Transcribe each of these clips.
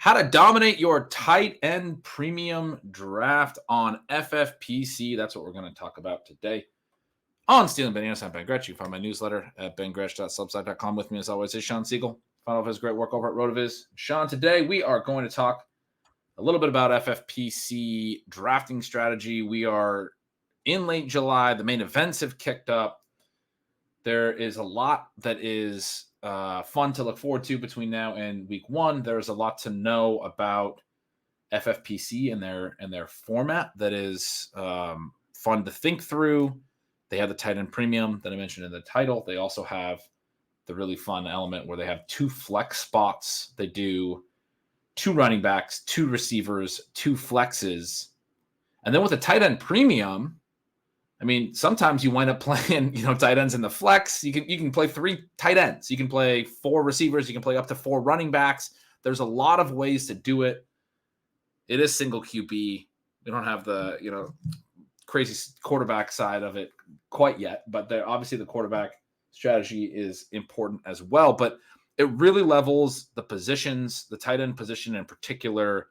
How to dominate your tight end premium draft on FFPC. That's what we're going to talk about today on Stealing Bananas. I'm Ben Gretch. You can find my newsletter at bengretch.substack.com. With me, as always, is Shawn Siegele. Find all of his great work over at RotoViz. Shawn, today we are going to talk a little bit about FFPC drafting strategy. We are in late July. The main events have kicked up. There is a lot that is fun to look forward to between now and week one. There's a lot to know about FFPC and their format that is fun to think through. They have the tight end premium that I mentioned in the title. They also have the really fun element where they have 2 flex spots. They do 2 running backs, 2 receivers, 2 flexes. And then with the tight end premium, I mean, sometimes you wind up playing, tight ends in the flex. You can play 3 tight ends. You can play 4 receivers. You can play up to 4 running backs. There's a lot of ways to do it. It is single QB. We don't have the, crazy quarterback side of it quite yet, but obviously the quarterback strategy is important as well. But it really levels the positions, the tight end position in particular,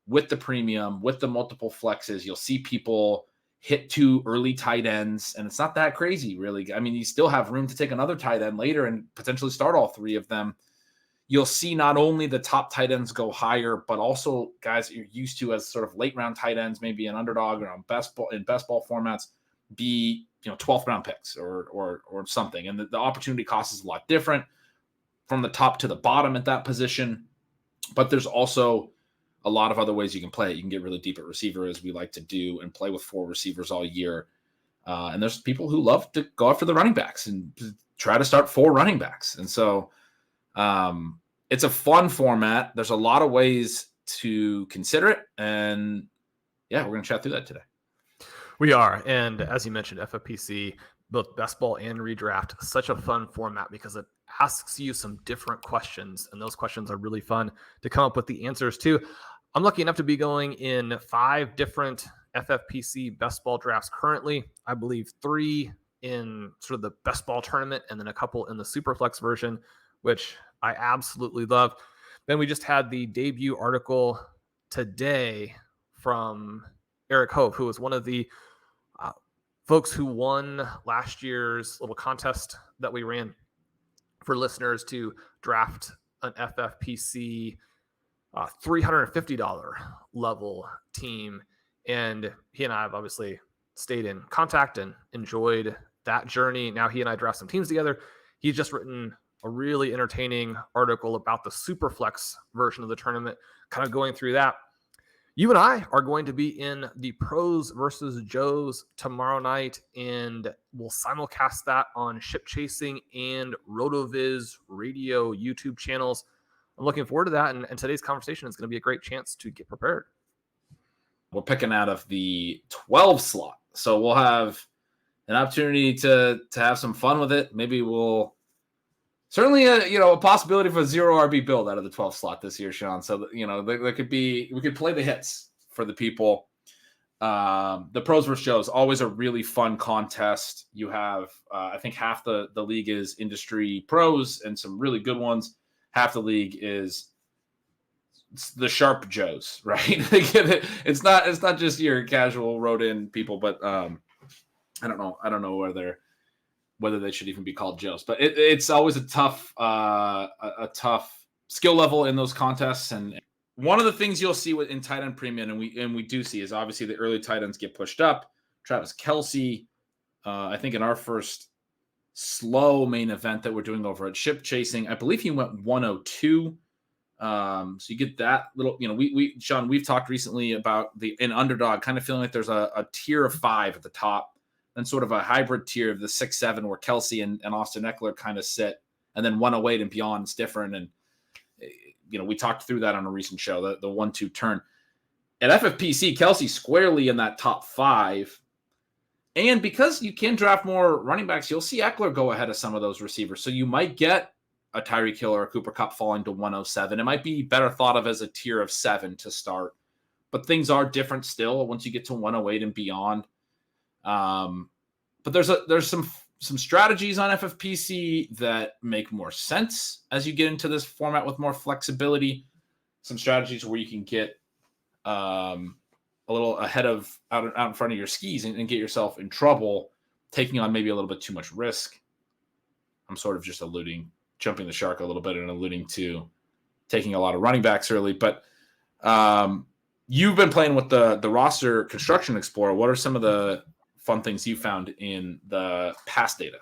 with the premium, with the multiple flexes. You'll see people hit 2 early tight ends, and it's not that crazy, really. I mean, you still have room to take another tight end later and potentially start all 3 of them. You'll see not only the top tight ends go higher, but also guys that you're used to as sort of late round tight ends, maybe an underdog or on best ball formats, be 12th round picks or something. And the opportunity cost is a lot different from the top to the bottom at that position. But there's also a lot of other ways you can play it. You can get really deep at receiver, as we like to do, and play with 4 receivers all year. And there's people who love to go after the running backs and try to start 4 running backs. And so it's a fun format. There's a lot of ways to consider it. And yeah, we're going to chat through that today. We are. And as you mentioned, FFPC, both best ball and redraft, such a fun format because it asks you some different questions. And those questions are really fun to come up with the answers to. I'm lucky enough to be going in 5 different FFPC best ball drafts currently. I believe 3 in sort of the best ball tournament and then a couple in the Superflex version, which I absolutely love. Then we just had the debut article today from Eric Hove, who was one of the folks who won last year's little contest that we ran for listeners to draft an FFPC $350 level team. And he and I have obviously stayed in contact and enjoyed that journey. Now he and I draft some teams together. He's just written a really entertaining article about the Superflex version of the tournament, kind of going through that. You and I are going to be in the Pros versus Joes tomorrow night, and we'll simulcast that on Ship Chasing and RotoViz radio YouTube channels. I'm looking forward to that, and today's conversation is going to be a great chance to get prepared. We're picking out of the 12 slot, so we'll have an opportunity to have some fun with it. Maybe we'll certainly a possibility for a 0 RB build out of the 12 slot this year, Shawn. So there could be, we could play the hits for the people. The Pros versus Joes, always a really fun contest. You have I think half the league is industry pros and some really good ones. Half the league is the sharp Joes, right? It's not just your casual wrote in people, but I don't know whether they should even be called Joes, but it's always a tough skill level in those contests. And one of the things you'll see in tight end premium, and we do see, is obviously the early tight ends get pushed up. Travis Kelce, I think in our first slow main event that we're doing over at Ship Chasing, I believe he went 102. So you get that little, Shawn, we've talked recently about in Underdog, kind of feeling like there's a tier of 5 at the top, and sort of a hybrid tier of the 6-7 where Kelce and Austin Eckler kind of sit, and then 108 and beyond is different. And, we talked through that on a recent show, the 1-2 turn. At FFPC, Kelce squarely in that top 5. And because you can draft more running backs, you'll see Eckler go ahead of some of those receivers. So you might get a Tyreek Hill or a Cooper Kupp falling to 107. It might be better thought of as a tier of 7 to start. But things are different still once you get to 108 and beyond. But there's some strategies on FFPC that make more sense as you get into this format with more flexibility. some strategies where you can get a little ahead of out in front of your skis and get yourself in trouble, taking on maybe a little bit too much risk. I'm sort of just jumping the shark a little bit and alluding to taking a lot of running backs early. But you've been playing with the roster construction explorer. What are some of the fun things you found in the past data?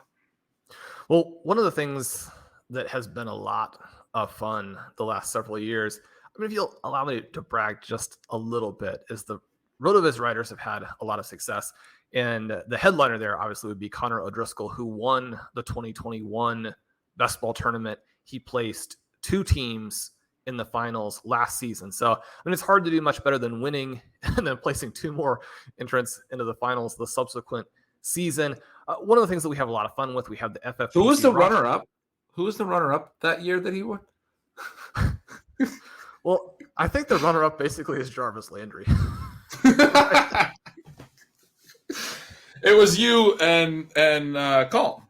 Well, one of the things that has been a lot of fun the last several years, I mean, if you'll allow me to brag just a little bit, is the RotoViz writers have had a lot of success. And the headliner there obviously would be Connor O'Driscoll, who won the 2021 Best Ball Tournament. He placed 2 teams in the finals last season. So, I mean, it's hard to do much better than winning and then placing 2 more entrants into the finals the subsequent season. One of the things that we have a lot of fun with, we have the FFPC. Who was the runner-up? Who was the runner-up that year that he won? Well, I think the runner-up basically is Jarvis Landry. It was you and Colin.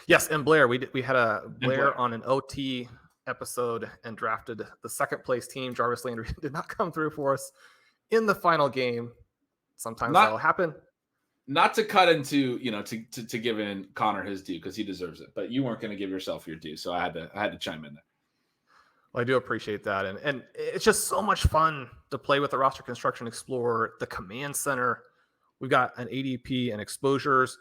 Yes, and Blair. We had a Blair on an OT episode and drafted the second place team. Jarvis Landry did not come through for us in the final game. Sometimes that'll happen. Not to cut into, to give in Connor his due because he deserves it, but you weren't going to give yourself your due, so I had to chime in there. Well, I do appreciate that, and it's just so much fun to play with the Roster Construction Explorer, the Command Center. We've got an ADP and exposures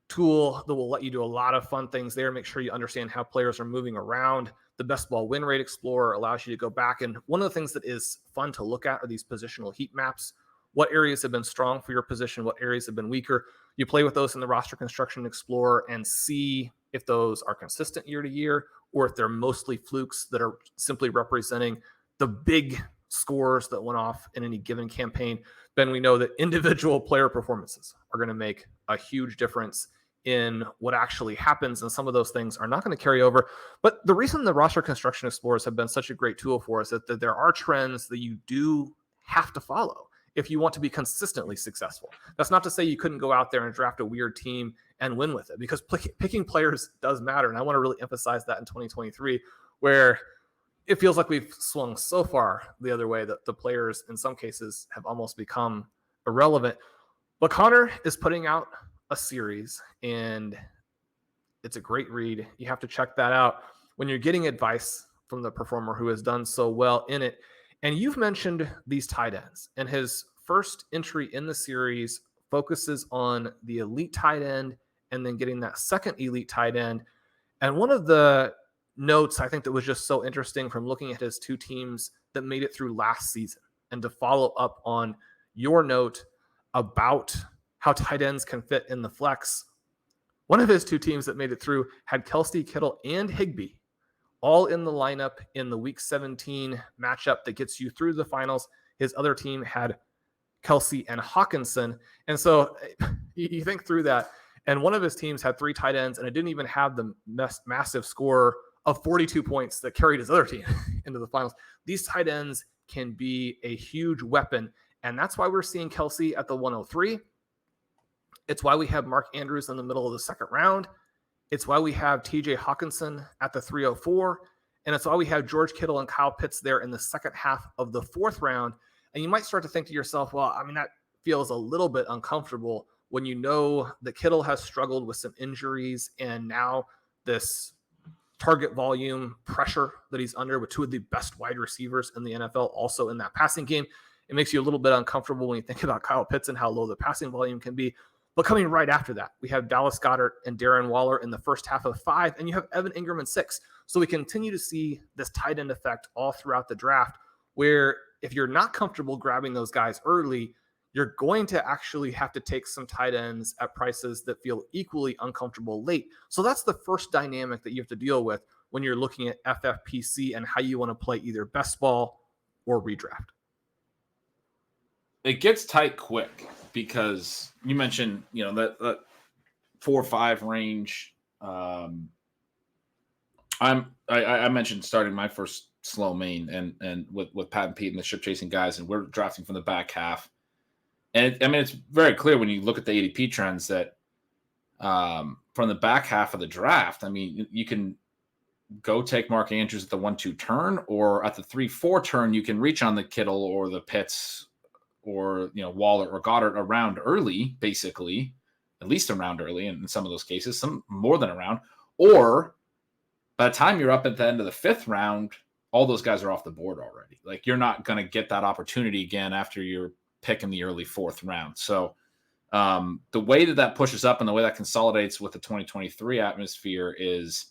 tool that will let you do a lot of fun things there. Make sure you understand how players are moving around. The Best Ball Win Rate Explorer allows you to go back, and one of the things that is fun to look at are these positional heat maps. What areas have been strong for your position? What areas have been weaker? You play with those in the Roster Construction Explorer and see if those are consistent year to year or if they're mostly flukes that are simply representing the big scores that went off in any given campaign. Then we know that individual player performances are going to make a huge difference in what actually happens, and some of those things are not going to carry over. But the reason the Roster Construction Explorers have been such a great tool for us is that there are trends that you do have to follow if you want to be consistently successful. That's not to say you couldn't go out there and draft a weird team and win with it, because picking players does matter. And I want to really emphasize that in 2023, where it feels like we've swung so far the other way that the players in some cases have almost become irrelevant. But Connor is putting out a series, and it's a great read. You have to check that out when you're getting advice from the performer who has done so well in it. And you've mentioned these tight ends, and his first entry in the series focuses on the elite tight end and then getting that second elite tight end. And one of the notes I think that was just so interesting from looking at his 2 teams that made it through last season, and to follow up on your note about how tight ends can fit in the flex, one of his 2 teams that made it through had Kelsey, Kittle, and Higbee all in the lineup in the week 17 matchup that gets you through the finals. His other team had Kelsey and Hawkinson. And so you think through that, and one of his teams had 3 tight ends, and it didn't even have the massive score of 42 points that carried his other team into the finals. These tight ends can be a huge weapon, and that's why we're seeing Kelsey at the 103. It's why we have Mark Andrews in the middle of the second round. It's why we have TJ Hawkinson at the 304. And it's why we have George Kittle and Kyle Pitts there in the second half of the 4th round. And you might start to think to yourself, well, I mean, that feels a little bit uncomfortable when you know that Kittle has struggled with some injuries, and now this target volume pressure that he's under with 2 of the best wide receivers in the NFL also in that passing game. It makes you a little bit uncomfortable when you think about Kyle Pitts and how low the passing volume can be. But coming right after that, we have Dallas Goedert and Darren Waller in the first half of 5, and you have Evan Ingram in 6. So we continue to see this tight end effect all throughout the draft, where if you're not comfortable grabbing those guys early, you're going to actually have to take some tight ends at prices that feel equally uncomfortable late. So that's the first dynamic that you have to deal with when you're looking at FFPC and how you want to play either best ball or redraft. It gets tight quick because you mentioned, that 4 or 5 range. I mentioned starting my first slow main and with Pat and Pete and the ship chasing guys, and we're drafting from the back half. And it's very clear when you look at the ADP trends that from the back half of the draft, you can go take Mark Andrews at the 1-2 turn, or at the 3-4 turn, you can reach on the Kittle or the Pitts or, Waller or Goddard around early, basically, at least around early in some of those cases, some more than around. Or by the time you're up at the end of the 5th round, all those guys are off the board already. Like, you're not going to get that opportunity again after you're picking the early 4th round. So the way that pushes up and the way that consolidates with the 2023 atmosphere is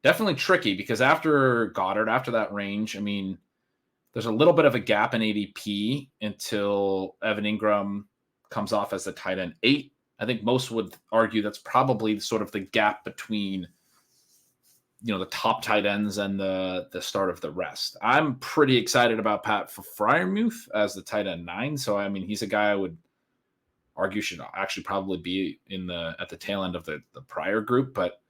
definitely tricky, because after Goddard, after that range, I mean, there's a little bit of a gap in ADP until Evan Ingram comes off as the tight end 8. I think most would argue that's probably sort of the gap between, the top tight ends and the start of the rest. I'm pretty excited about Pat Freiermuth as the tight end 9. So, I mean, he's a guy I would argue should actually probably be at the tail end of the prior group. But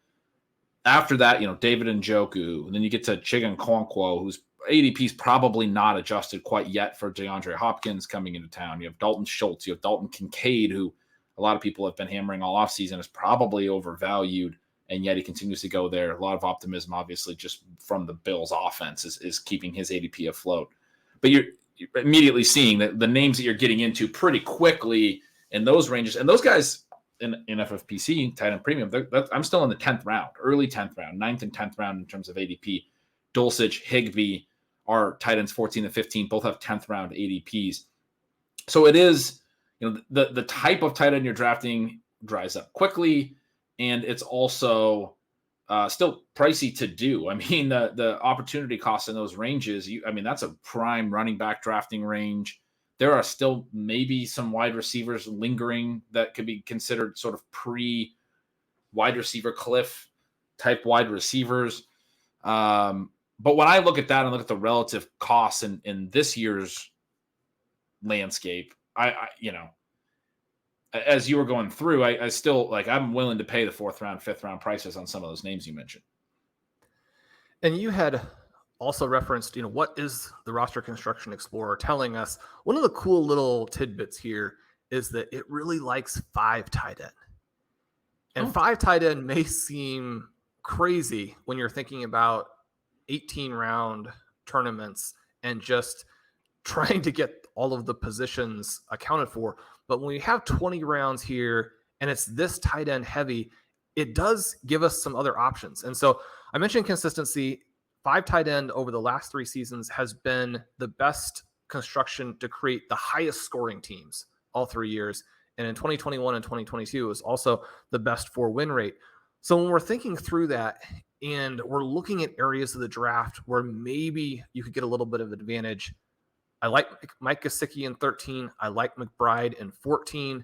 after that, David Njoku, and then you get to Chigankwonkwo, whose ADP is probably not adjusted quite yet for DeAndre Hopkins coming into town. You have Dalton Schultz, you have Dalton Kincaid, who a lot of people have been hammering all offseason is probably overvalued, and yet he continues to go there. A lot of optimism, obviously, just from the Bills' offense is keeping his ADP afloat. But you're immediately seeing that the names that you're getting into pretty quickly in those ranges, and those guys in FFPC, tight end premium, I'm still in the 10th round, early 10th round, 9th and 10th round in terms of ADP. Dulcich, Higbee are tight ends 14 and 15, both have 10th round ADPs. So it is, the type of tight end you're drafting dries up quickly, and it's also still pricey to do. I mean, the opportunity cost in those ranges, that's a prime running back drafting range. There are still maybe some wide receivers lingering that could be considered sort of pre-wide receiver cliff type wide receivers. But when I look at that and look at the relative costs in this year's landscape, I as you were going through, I still, I'm willing to pay the 4th round, 5th round prices on some of those names you mentioned. And you had also referenced, what is the Roster Construction Explorer telling us? One of the cool little tidbits here is that it really likes 5 tight end. And 5 tight end may seem crazy when you're thinking about 18-round tournaments and just trying to get all of the positions accounted for. But when we have 20 rounds here and it's this tight end heavy, it does give us some other options. And so I mentioned consistency. 5 tight end over the last 3 seasons has been the best construction to create the highest scoring teams all 3 years. And in 2021 and 2022, it was also the best for win rate. So when we're thinking through that and we're looking at areas of the draft where maybe you could get a little bit of advantage, I like Mike Gesicki in 13. I like McBride in 14.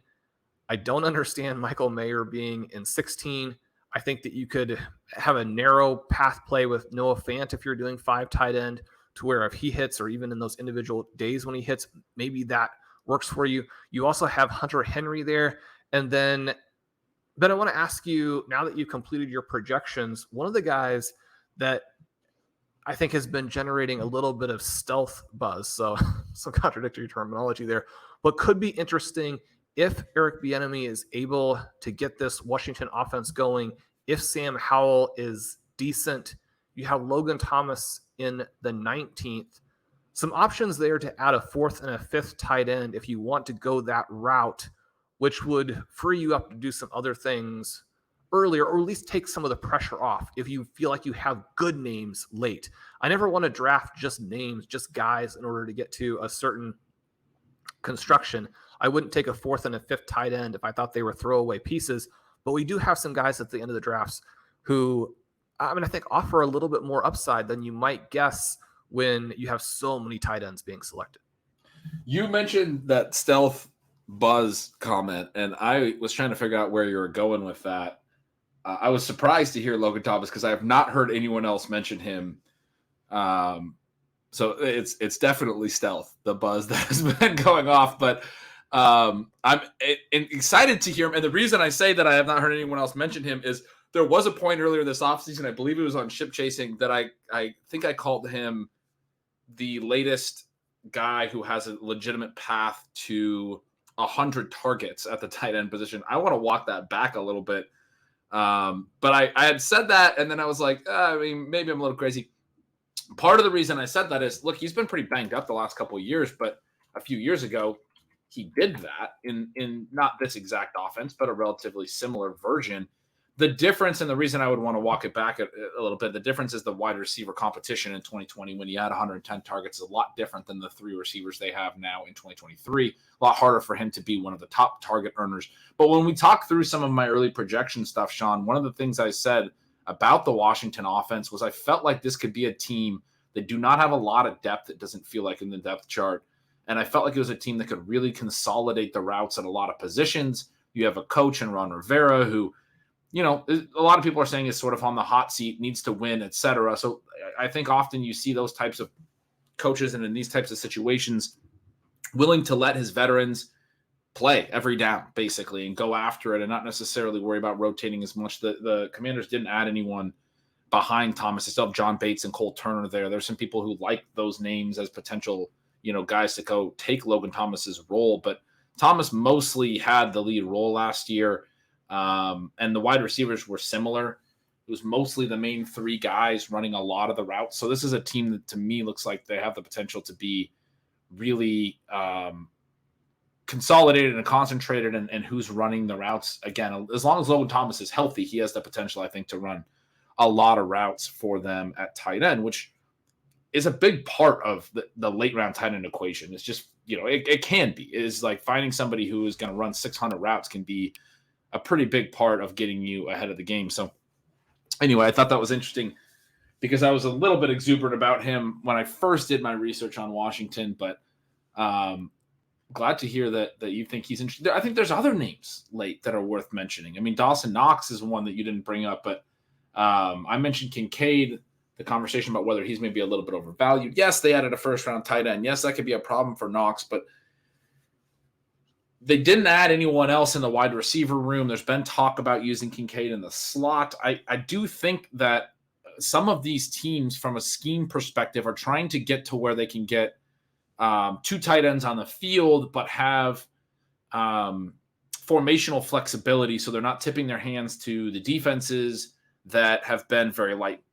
I don't understand Michael Mayer being in 16. I think that you could have a narrow path play with Noah Fant if you're doing 5 tight end, to where if he hits, or even in those individual days when he hits, maybe that works for you. You also have Hunter Henry there. And then I want to ask you, now that you've completed your projections, one of the guys that I think has been generating a little bit of stealth buzz, so some contradictory terminology there, but could be interesting if Eric Bieniemy is able to get this Washington offense going. If Sam Howell is decent, you have Logan Thomas in the 19th. Some options there to add a 4th and a 5th tight end if you want to go that route, which would free you up to do some other things earlier, or at least take some of the pressure off if you feel like you have good names late. I never want to draft just names, just guys in order to get to a certain construction. I wouldn't take a 4th and a 5th tight end if I thought they were throwaway pieces, but we do have some guys at the end of the drafts who, I think offer a little bit more upside than you might guess when you have so many tight ends being selected. You mentioned that stealth buzz comment, and I was trying to figure out where you were going with that. I was surprised to hear Logan Thomas because I have not heard anyone else mention him. So it's definitely stealth, the buzz that has been going off. But I'm excited to hear him. And the reason I say that I have not heard anyone else mention him is there was a point earlier this offseason, I believe it was on Ship Chasing, that I think I called him the latest guy who has a legitimate path to 100 targets at the tight end position. I want to walk that back a little bit. But I had said that, and then I was like, I mean, maybe I'm a little crazy. Part of the reason I said that is, look, he's been pretty banged up the last couple of years, but a few years ago, he did that in not this exact offense, but a relatively similar version. The difference, and the reason I would want to walk it back a little bit, the difference is the wide receiver competition in 2020 when he had 110 targets is a lot different than the 3 receivers they have now in 2023. A lot harder for him to be one of the top target earners. But when we talk through some of my early projection stuff, Sean, one of the things I said about the Washington offense was I felt like this could be a team that do not have a lot of depth. It doesn't feel like in the depth chart. And I felt like it was a team that could really consolidate the routes at a lot of positions. You have a coach in Ron Rivera who, you know, a lot of people are saying is sort of on the hot seat, needs to win, etc. So I think often you see those types of coaches and in these types of situations willing to let his veterans play every down, basically, and go after it and not necessarily worry about rotating as much. The Commanders didn't add anyone behind Thomas. They still have John Bates and Cole Turner there. There's some people who like those names as potential, you know, guys to go take Logan Thomas's role, but Thomas mostly had the lead role last year. And the wide receivers were similar. It was mostly the main 3 guys running a lot of the routes. So this is a team that to me looks like they have the potential to be really consolidated and concentrated and who's running the routes. Again, as long as Logan Thomas is healthy, he has the potential, I think, to run a lot of routes for them at tight end, which is a big part of the late round tight end equation. It's just, you know, it can be. It is like finding somebody who is going to run 600 routes can be a pretty big part of getting you ahead of the game. So anyway, I thought that was interesting because I was a little bit exuberant about him when I first did my research on Washington, but glad to hear that you think he's interesting. I think there's other names late that are worth mentioning. I mean, Dawson Knox is one that you didn't bring up, but I mentioned Kincaid, the conversation about whether he's maybe a little bit overvalued. Yes, they added a first-round tight end. Yes, that could be a problem for Knox, but they didn't add anyone else in the wide receiver room. There's been talk about using Kincaid in the slot. I do think that some of these teams, from a scheme perspective, are trying to get to where they can get 2 tight ends on the field, but have formational flexibility, so they're not tipping their hands to the defenses that have been very light,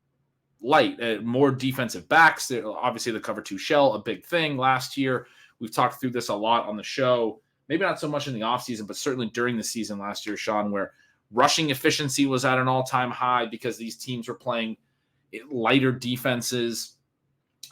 more defensive backs. Obviously, the cover 2 shell, a big thing last year. We've talked through this a lot on the show. Maybe not so much in the offseason, but certainly during the season last year, Sean, where rushing efficiency was at an all-time high because these teams were playing lighter defenses.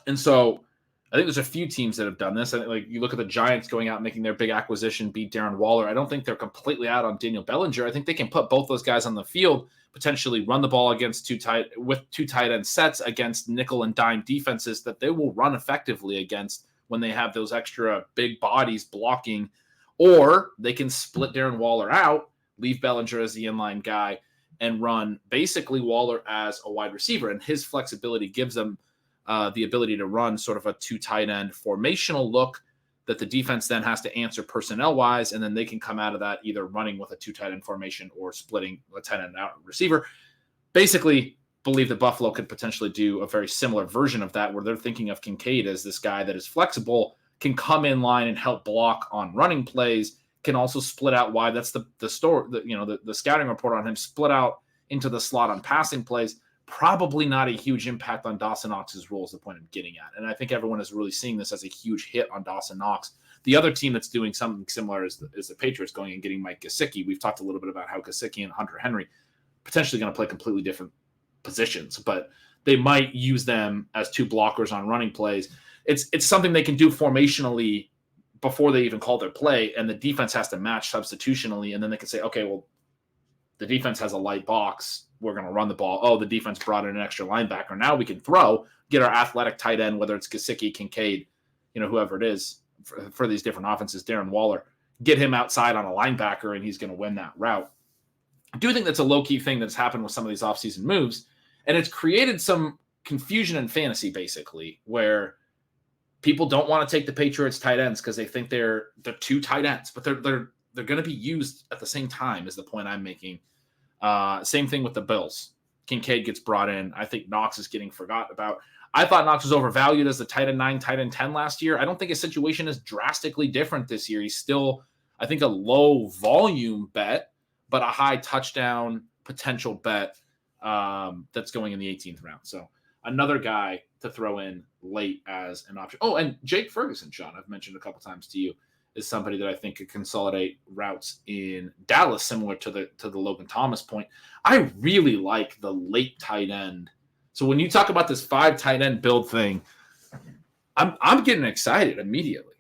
And so I think there's a few teams that have done this. Like you look at the Giants going out and making their big acquisition, beat Darren Waller. I don't think they're completely out on Daniel Bellinger. I think they can put both those guys on the field, potentially run the ball against 2 tight end sets against nickel and dime defenses that they will run effectively against when they have those extra big bodies blocking. Or they can split Darren Waller out, leave Bellinger as the inline guy, and run basically Waller as a wide receiver. And his flexibility gives them the ability to run sort of a 2 tight end formational look that the defense then has to answer personnel-wise, and then they can come out of that either running with a 2 tight end formation or splitting a tight end out receiver. Basically, believe that Buffalo could potentially do a very similar version of that, where they're thinking of Kincaid as this guy that is flexible, can come in line and help block on running plays, can also split out wide. That's the scouting report on him, split out into the slot on passing plays. Probably not a huge impact on Dawson Knox's role is the point I'm getting at. And I think everyone is really seeing this as a huge hit on Dawson Knox. The other team that's doing something similar is the Patriots going and getting Mike Gesicki. We've talked a little bit about how Gesicki and Hunter Henry potentially going to play completely different positions, but they might use them as 2 blockers on running plays. It's something they can do formationally before they even call their play, and the defense has to match substitutionally, and then they can say, okay, well, the defense has a light box. We're going to run the ball. Oh, the defense brought in an extra linebacker. Now we can get our athletic tight end, whether it's Gesicki, Kincaid, whoever it is for these different offenses, Darren Waller, get him outside on a linebacker, and he's going to win that route. I do think that's a low-key thing that's happened with some of these offseason moves, and it's created some confusion in fantasy, basically, where people don't want to take the Patriots tight ends because they think they're 2 tight ends, but they're going to be used at the same time, is the point I'm making. Same thing with the Bills. Kincaid gets brought in. I think Knox is getting forgot about. I thought Knox was overvalued as the tight end 9, tight end 10 last year. I don't think his situation is drastically different this year. He's still, I think, a low volume bet, but a high touchdown potential bet that's going in the 18th round. So another guy to throw in late as an option. Oh, and Jake Ferguson, Sean, I've mentioned a couple times to you, is somebody that I think could consolidate routes in Dallas, similar to the Logan Thomas point. I really like the late tight end. So when you talk about this 5 tight end build thing, I'm getting excited immediately.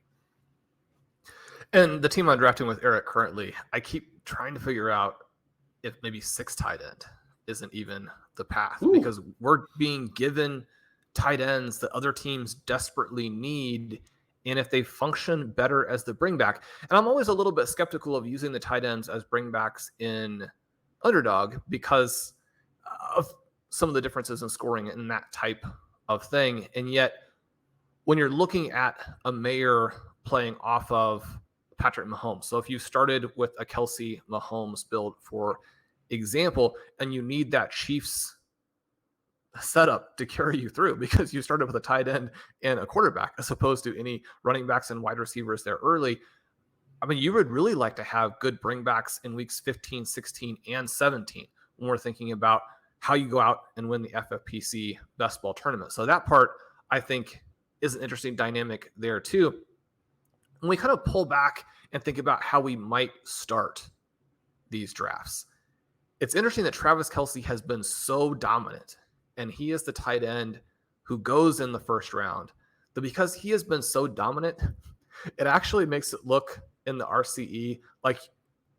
And the team I'm drafting with Eric currently, I keep trying to figure out if maybe 6 tight end isn't even the path. Ooh. Because we're being given tight ends that other teams desperately need, and if they function better as the bringback. And I'm always a little bit skeptical of using the tight ends as bringbacks in Underdog because of some of the differences in scoring and that type of thing. And yet, when you're looking at a Mayer playing off of Patrick Mahomes, so if you started with a Kelsey Mahomes build, for example, and you need that Chiefs setup to carry you through because you started with a tight end and a quarterback as opposed to any running backs and wide receivers there early. I mean, you would really like to have good bringbacks in weeks 15, 16, and 17 when we're thinking about how you go out and win the FFPC Best Ball Tournament. So that part, I think, is an interesting dynamic there too. When we kind of pull back and think about how we might start these drafts, it's interesting that Travis Kelce has been so dominant, and he is the tight end who goes in the first round. But because he has been so dominant, it actually makes it look in the RCE like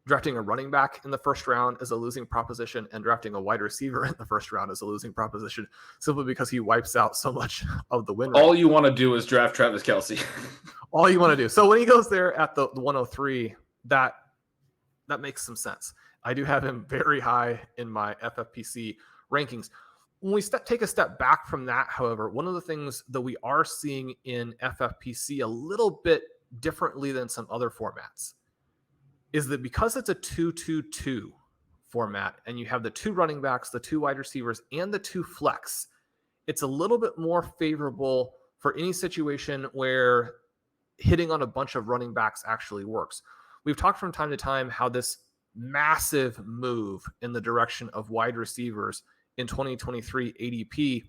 drafting a running back in the first round is a losing proposition, and drafting a wide receiver in the first round is a losing proposition, simply because he wipes out so much of the win rate. All you want to do is draft Travis Kelce. All you want to do. So when he goes there at the 103, that makes some sense. I do have him very high in my FFPC rankings. When we take a step back from that, however, one of the things that we are seeing in FFPC a little bit differently than some other formats is that because it's a 2-2-2 format and you have the 2 running backs, the 2 wide receivers, and the 2 flex, it's a little bit more favorable for any situation where hitting on a bunch of running backs actually works. We've talked from time to time how this massive move in the direction of wide receivers in 2023 ADP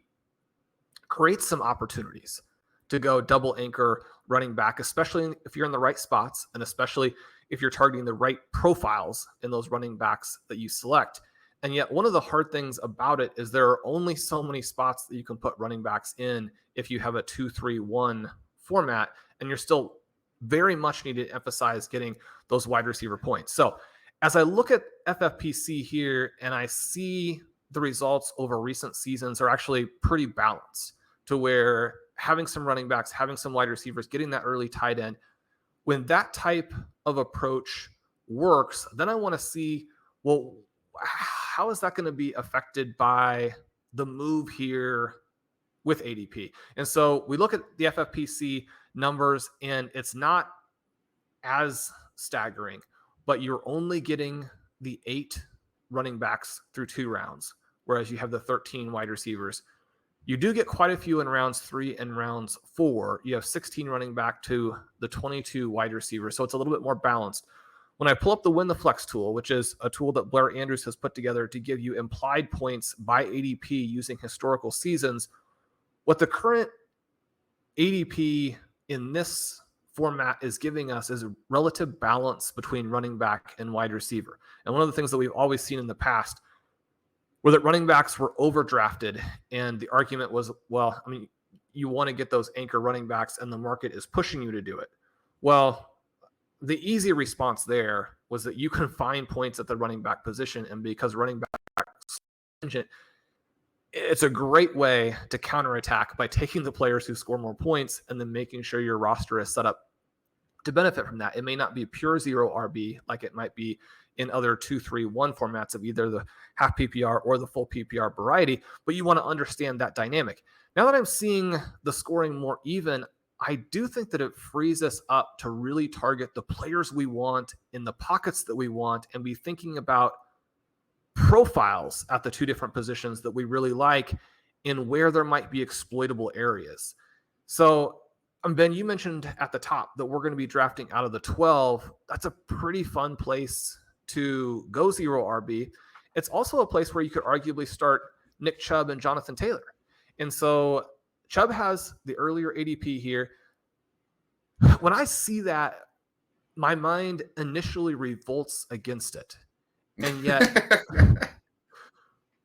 creates some opportunities to go double anchor running back, especially if you're in the right spots and especially if you're targeting the right profiles in those running backs that you select. And yet one of the hard things about it is there are only so many spots that you can put running backs in if you have a 2-3-1 format, and you're still very much need to emphasize getting those wide receiver points. So as I look at FFPC here and I see the results over recent seasons are actually pretty balanced to where having some running backs, having some wide receivers, getting that early tight end, when that type of approach works, then I want to see, well, how is that going to be affected by the move here with ADP? And so we look at the FFPC numbers and it's not as staggering, but you're only getting the 8 running backs through 2 rounds, whereas you have the 13 wide receivers. You do get quite a few in rounds 3 and rounds 4. You have 16 running back to the 22 wide receivers, so it's a little bit more balanced. When I pull up the Win the Flex tool, which is a tool that Blair Andrews has put together to give you implied points by ADP using historical seasons, what the current ADP in this format is giving us is a relative balance between running back and wide receiver. And one of the things that we've always seen in the past were that running backs were overdrafted. And the argument was, well, I mean, you want to get those anchor running backs and the market is pushing you to do it. Well, the easy response there was that you can find points at the running back position. And because running back, it's a great way to counterattack by taking the players who score more points and then making sure your roster is set up to benefit from that. It may not be pure 0 RB like it might be in other 2-3-1 formats of either the half PPR or the full PPR variety, but you want to understand that dynamic. Now that I'm seeing the scoring more even, I do think that it frees us up to really target the players we want in the pockets that we want and be thinking about profiles at the 2 different positions that we really like in where there might be exploitable areas. So, Ben, you mentioned at the top that we're going to be drafting out of the 12. That's a pretty fun place to go 0 RB. it's also a place where you could arguably start Nick Chubb and Jonathan Taylor. And so Chubb has the earlier ADP here. When I see that, my mind initially revolts against it. And yet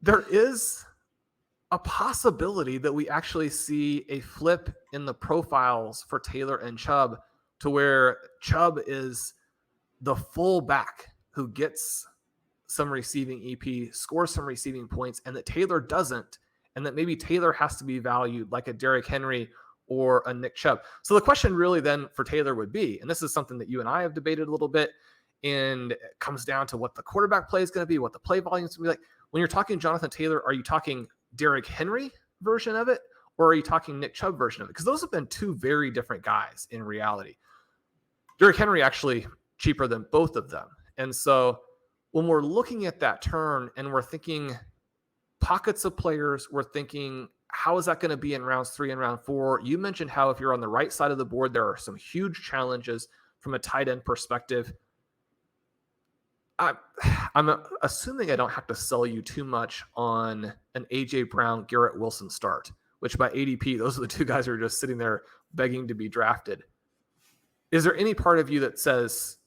there is a possibility that we actually see a flip in the profiles for Taylor and Chubb to where Chubb is the full back who gets some receiving EP, scores some receiving points, and that Taylor doesn't, and that maybe Taylor has to be valued like a Derrick Henry or a Nick Chubb. So the question really then for Taylor would be, and this is something that you and I have debated a little bit, and it comes down to what the quarterback play is going to be, what the play volume is going to be like. When you're talking Jonathan Taylor, are you talking Derrick Henry version of it, or are you talking Nick Chubb version of it? Because those have been two very different guys in reality. Derrick Henry actually cheaper than both of them. And so when we're looking at that turn and we're thinking pockets of players, we're thinking, how is that going to be in rounds 3 and round 4? You mentioned how if you're on the right side of the board, there are some huge challenges from a tight end perspective. I'm assuming I don't have to sell you too much on an A.J. Brown, Garrett Wilson start, which by ADP, those are the two guys who are just sitting there begging to be drafted. Is there any part of you that says,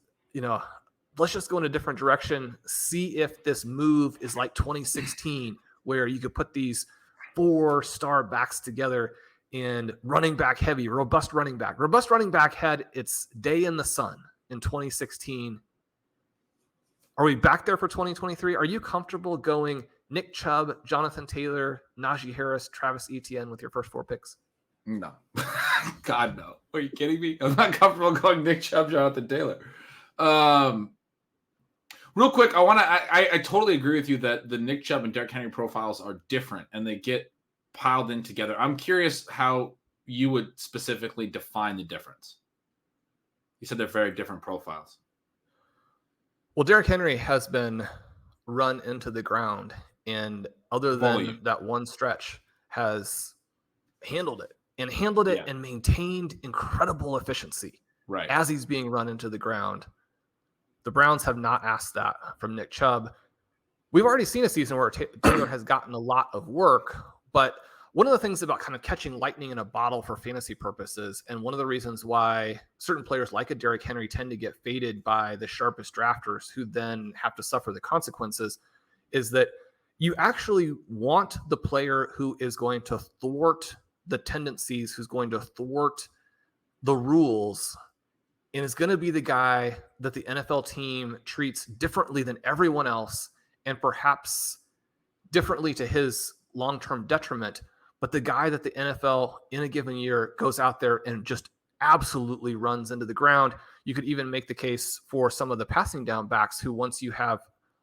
let's just go in a different direction, see if this move is like 2016, where you could put these 4-star backs together and running back heavy, robust running back. Robust running back had its day in the sun in 2016. Are we back there for 2023? Are you comfortable going Nick Chubb, Jonathan Taylor, Najee Harris, Travis Etienne with your first 4 picks? No. God, no. Are you kidding me? I'm not comfortable going Nick Chubb, Jonathan Taylor. Real quick, I totally agree with you that the Nick Chubb and Derrick Henry profiles are different and they get piled in together. I'm curious how you would specifically define the difference. You said they're very different profiles. Well, Derrick Henry has been run into the ground, and other than that one stretch, has handled it and maintained incredible efficiency as he's being run into the ground. The Browns have not asked that from Nick Chubb. We've already seen a season where Taylor has gotten a lot of work, but one of the things about kind of catching lightning in a bottle for fantasy purposes, and one of the reasons why certain players like a Derrick Henry tend to get faded by the sharpest drafters who then have to suffer the consequences, is that you actually want the player who is going to thwart the tendencies, who's going to thwart the rules, and is going to be the guy that the NFL team treats differently than everyone else, and perhaps differently to his long-term detriment, but the guy that the NFL in a given year goes out there and just absolutely runs into the ground. You could even make the case for some of the passing down backs who, once you have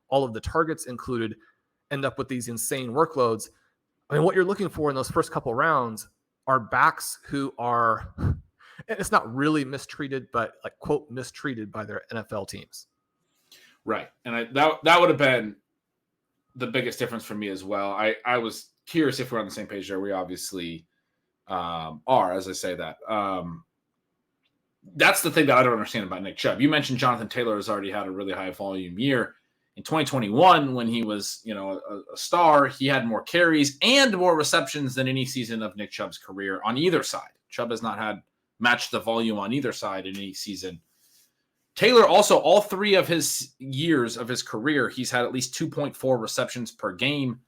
all of the targets included, end up with these insane workloads. I mean, what you're looking for in those first couple rounds are backs who are, and it's not really mistreated, but like, quote, mistreated by their NFL teams. Right. And that would have been the biggest difference for me as well. I was curious if we're on the same page there. We obviously are, as I say that. That's the thing that I don't understand about Nick Chubb. You mentioned Jonathan Taylor has already had a really high volume year. In 2021, when he was, a star, he had more carries and more receptions than any season of Nick Chubb's career on either side. Chubb has not had matched the volume on either side in any season. Taylor also, all 3 of his years of his career, he's had at least 2.4 receptions per game.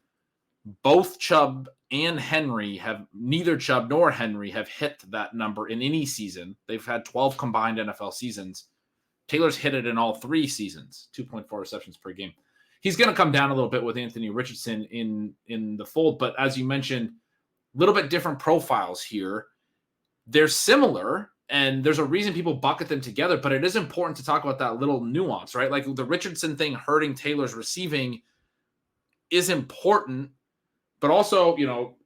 Both Chubb and Henry neither Chubb nor Henry have hit that number in any season. They've had 12 combined NFL seasons. Taylor's hit it in all 3 seasons, 2.4 receptions per game. He's going to come down a little bit with Anthony Richardson in the fold, but as you mentioned, a little bit different profiles here. They're similar, and there's a reason people bucket them together, but it is important to talk about that little nuance, right? Like the Richardson thing hurting Taylor's receiving is important, but also,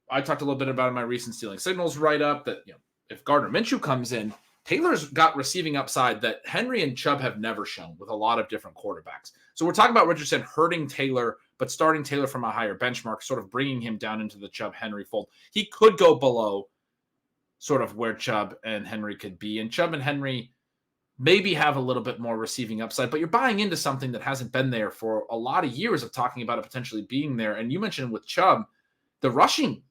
I talked a little bit about in my recent Stealing Signals write-up that, if Gardner Minshew comes in, Taylor's got receiving upside that Henry and Chubb have never shown with a lot of different quarterbacks. So we're talking about Richardson hurting Taylor, but starting Taylor from a higher benchmark, sort of bringing him down into the Chubb-Henry fold. He could go below sort of where Chubb and Henry could be. And Chubb and Henry maybe have a little bit more receiving upside, but you're buying into something that hasn't been there for a lot of years of talking about it potentially being there. And you mentioned with Chubb, the rushing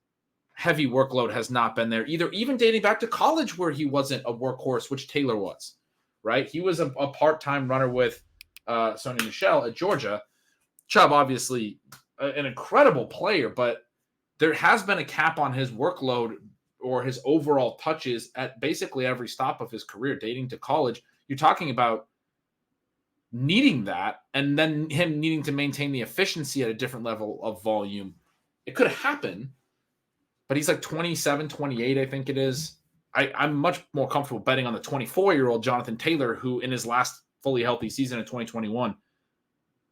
heavy workload has not been there either, even dating back to college where he wasn't a workhorse, which Taylor was, right? He was a part-time runner with Sonny Michel at Georgia. Chubb, obviously an incredible player, but there has been a cap on his workload or his overall touches at basically every stop of his career dating to college. You're talking about needing that and then him needing to maintain the efficiency at a different level of volume. It could happen, but he's like 27, 28, I think it is. I'm much more comfortable betting on the 24-year-old Jonathan Taylor, who in his last fully healthy season in 2021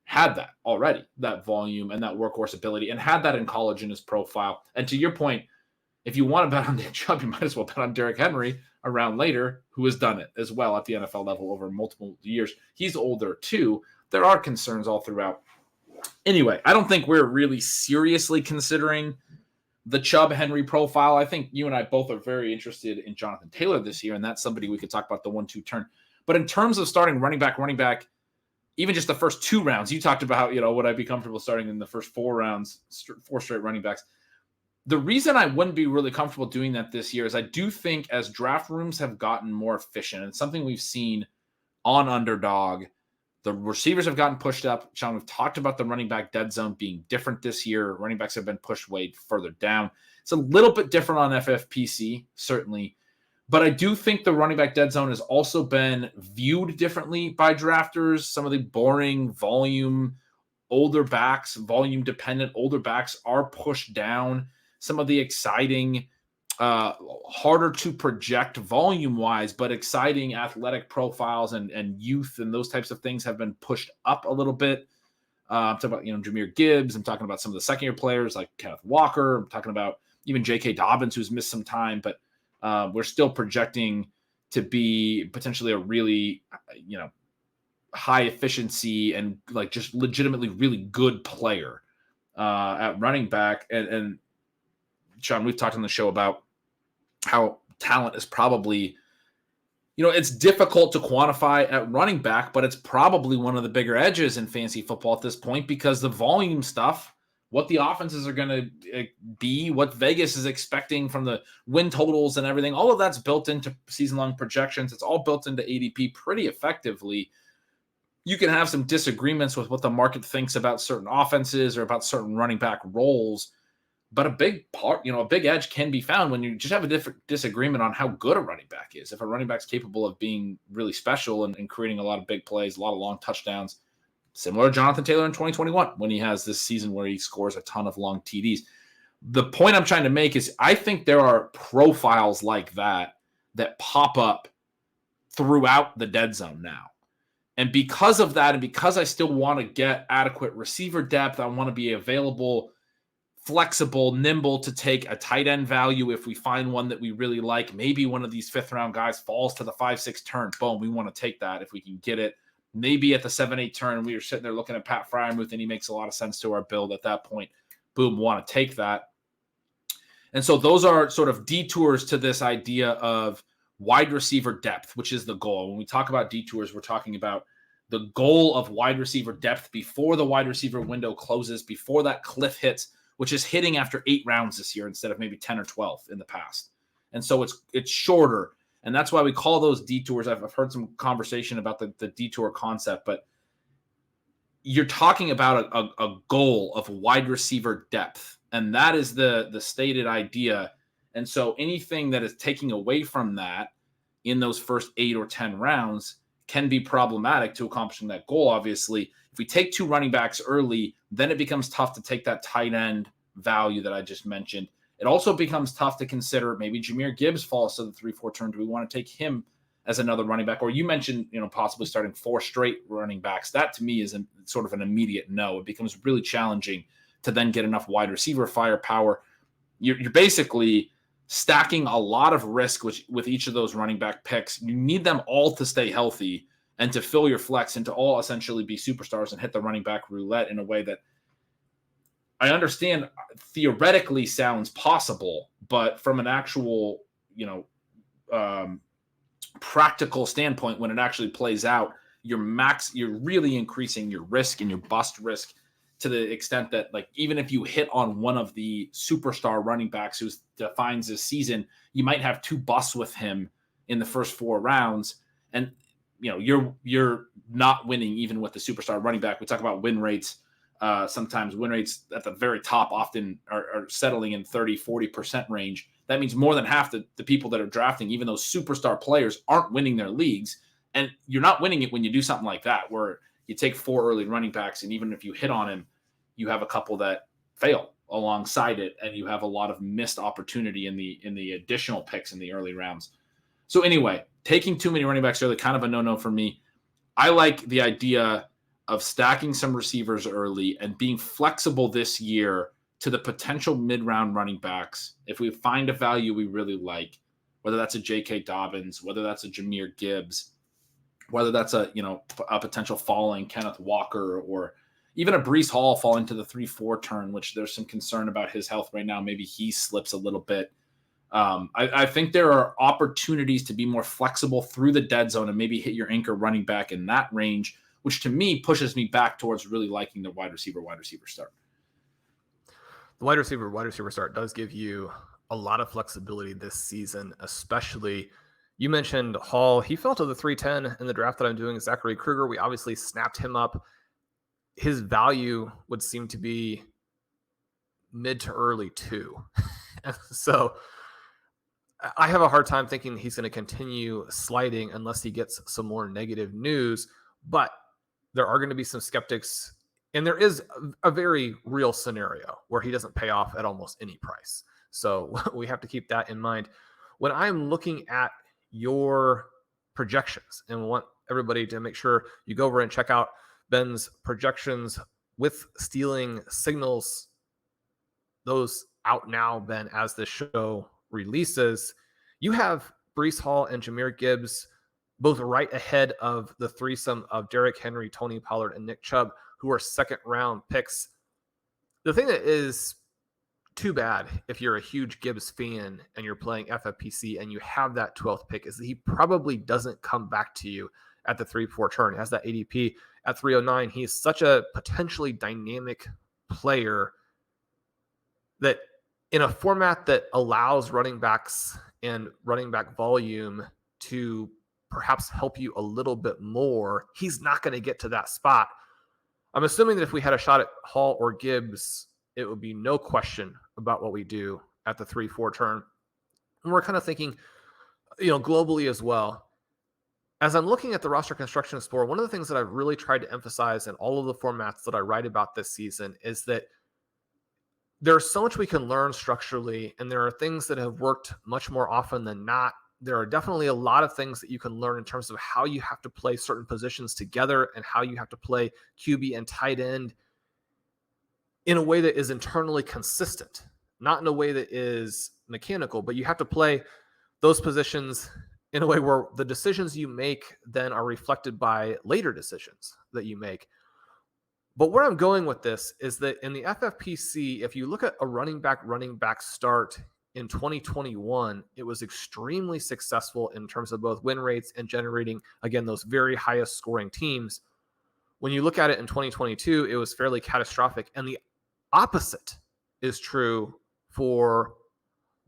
had that already, that volume and that workhorse ability, and had that in college in his profile. And to your point, if you want to bet on Nick Chubb, you might as well bet on Derrick Henry around later, who has done it as well at the NFL level over multiple years. He's older too. There are concerns all throughout. Anyway, I don't think we're really seriously considering the Chubb Henry profile. I think you and I both are very interested in Jonathan Taylor this year, and that's somebody we could talk about the 1-2 turn. But in terms of starting running back, even just the first 2 rounds, you talked about, would I be comfortable starting in the first 4 rounds, 4 straight running backs? The reason I wouldn't be really comfortable doing that this year is I do think as draft rooms have gotten more efficient, and something we've seen on Underdog, the receivers have gotten pushed up. Shawn, we've talked about the running back dead zone being different this year. Running backs have been pushed way further down. It's a little bit different on FFPC, certainly. But I do think the running back dead zone has also been viewed differently by drafters. Some of the boring volume dependent older backs are pushed down. Some of the exciting, harder to project volume-wise, but exciting athletic profiles and youth and those types of things have been pushed up a little bit. I'm talking about, Jahmyr Gibbs. I'm talking about some of the second-year players like Kenneth Walker. I'm talking about even J.K. Dobbins, who's missed some time, but we're still projecting to be potentially a really, high efficiency and like just legitimately really good player at running back. And Shawn, we've talked on the show about how talent is probably, it's difficult to quantify at running back, but it's probably one of the bigger edges in fantasy football at this point because the volume stuff, what the offenses are going to be, what Vegas is expecting from the win totals and everything, all of that's built into season-long projections. It's all built into ADP pretty effectively. You can have some disagreements with what the market thinks about certain offenses or about certain running back roles, but a big edge can be found when you just have a different disagreement on how good a running back is. If a running back's capable of being really special and creating a lot of big plays, a lot of long touchdowns, similar to Jonathan Taylor in 2021 when he has this season where he scores a ton of long TDs. The point I'm trying to make is I think there are profiles like that pop up throughout the dead zone now. And because of that, and because I still want to get adequate receiver depth, I want to be available, flexible, nimble to take a tight end value if we find one that we really like. Maybe one of these 5th round guys falls to the 5-6 turn. Boom, we want to take that if we can get it. Maybe at the 7-8 turn, we were sitting there looking at Pat Freiermuth, and he makes a lot of sense to our build at that point. Boom, want to take that. And so those are sort of detours to this idea of wide receiver depth, which is the goal. When we talk about detours, we're talking about the goal of wide receiver depth before the wide receiver window closes, before that cliff hits, which is hitting after 8 rounds this year instead of maybe 10 or 12 in the past. And so it's shorter. And that's why we call those detours. I've heard some conversation about the detour concept, but you're talking about a goal of wide receiver depth. And that is the stated idea. And so anything that is taking away from that in those first 8 or 10 rounds can be problematic to accomplishing that goal. Obviously, if we take 2 running backs early, then it becomes tough to take that tight end value that I just mentioned. It also becomes tough to consider maybe Jahmyr Gibbs falls to the 3-4 turn. Do we want to take him as another running back? Or you mentioned, possibly starting 4 straight running backs. That to me is sort of an immediate no. It becomes really challenging to then get enough wide receiver firepower. You're basically stacking a lot of risk with each of those running back picks. You need them all to stay healthy and to fill your flex and to all essentially be superstars and hit the running back roulette in a way that I understand theoretically sounds possible, but from an actual, practical standpoint, when it actually plays out, you're really increasing your risk and your bust risk to the extent that, like, even if you hit on one of the superstar running backs who defines this season, you might have 2 busts with him in the first 4 rounds. And, you're not winning even with the superstar running back. We talk about win rates. Sometimes win rates at the very top often are settling in 30-40% range. That means more than half the people that are drafting, even those superstar players, aren't winning their leagues. And you're not winning it when you do something like that, where you take 4 early running backs, and even if you hit on him, you have a couple that fail alongside it, and you have a lot of missed opportunity in the additional picks in the early rounds. So anyway, taking too many running backs early, kind of a no-no for me. I like the idea of stacking some receivers early and being flexible this year to the potential mid-round running backs. If we find a value we really like, whether that's a J.K. Dobbins, whether that's a Jahmyr Gibbs, whether that's a potential falling Kenneth Walker, or even a Breece Hall fall into the 3-4 turn, which there's some concern about his health right now. Maybe he slips a little bit. I think there are opportunities to be more flexible through the dead zone and maybe hit your anchor running back in that range, which to me pushes me back towards really liking the wide receiver start. The wide receiver start does give you a lot of flexibility this season, especially. You mentioned Hall. He fell to the 310 in the draft that I'm doing. Zachary Kruger, we obviously snapped him up. His value would seem to be mid to early 2. So I have a hard time thinking he's going to continue sliding unless he gets some more negative news. But there are going to be some skeptics, and there is a very real scenario where he doesn't pay off at almost any price. So we have to keep that in mind. When I'm looking at your projections, and want everybody to make sure you go over and check out Ben's projections with stealing signals, those out now, Ben, as the show releases. You have Breece Hall and Jahmyr Gibbs both right ahead of the threesome of Derrick Henry, Tony Pollard, and Nick Chubb, who are second-round picks. The thing that is too bad if you're a huge Gibbs fan and you're playing FFPC and you have that 12th pick is that he probably doesn't come back to you at the 3-4 turn. He has that ADP at 309. He is such a potentially dynamic player that in a format that allows running backs and running back volume to perhaps help you a little bit more, he's not going to get to that spot. I'm assuming that if we had a shot at Hall or Gibbs, it would be no question about what we do at the 3-4 turn. And we're kind of thinking, globally as well. As I'm looking at the roster construction score, one of the things that I've really tried to emphasize in all of the formats that I write about this season is that there's so much we can learn structurally, and there are things that have worked much more often than not. There are definitely a lot of things that you can learn in terms of how you have to play certain positions together and how you have to play QB and tight end in a way that is internally consistent, not in a way that is mechanical, but you have to play those positions in a way where the decisions you make then are reflected by later decisions that you make. But where I'm going with this is that in the FFPC, if you look at a running back start in 2021, it was extremely successful in terms of both win rates and generating, again, those very highest scoring teams. When you look at it in 2022, it was fairly catastrophic. And the opposite is true for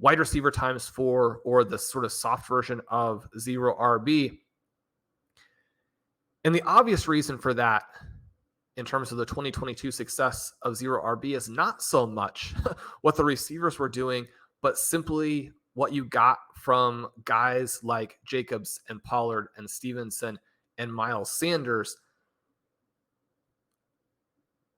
wide receiver ×4, or the sort of soft version of 0 RB. And the obvious reason for that in terms of the 2022 success of 0 RB is not so much what the receivers were doing, but simply what you got from guys like Jacobs and Pollard and Stevenson and Miles Sanders.